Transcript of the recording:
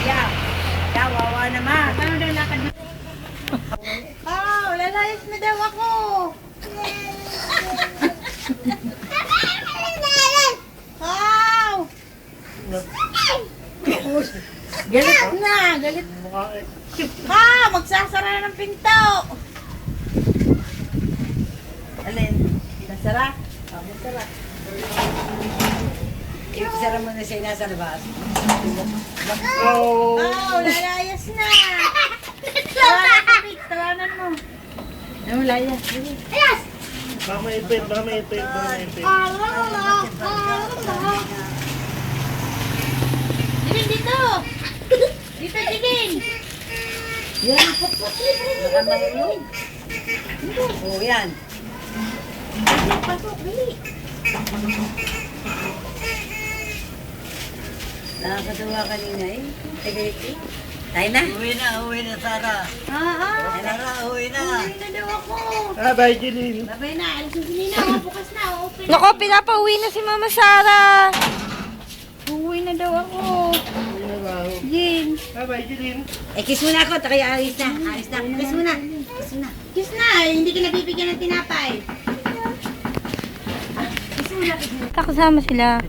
Yan. Wawa naman. Paano daw lakad na? Oh, lalayas na daw ako. Wow! Galit na, galit. Magsasara na ng pinto. Alin? Nasara? Nasara. Isara mo na siya nasa labas. Oh, lalayas na. Tawanan mo. Ano, layas? Ayas! Baka may ipit. Dilin dito! Dito, Dilin! Yan, baka mahulog. Oo, yan. Pasok, bili. Nakakatawa kanina eh. Tagayiti. Tayo na. Uwi na, Sarah. Sarah, uwi na. Uwi na daw ako. Bye, Jeline. Babay na, alisin si Nina. Bukas na, open na. Nako, pinapauwi na si Mama Sarah. Uwi na daw ako. Uwi na ba ako? Jin. Bye, Jeline. Kiss muna ako, kaya alis na. Kiss muna. Kiss na, hindi ka nabibigyan ng tinapay. Kiss muna. Kakasama sila.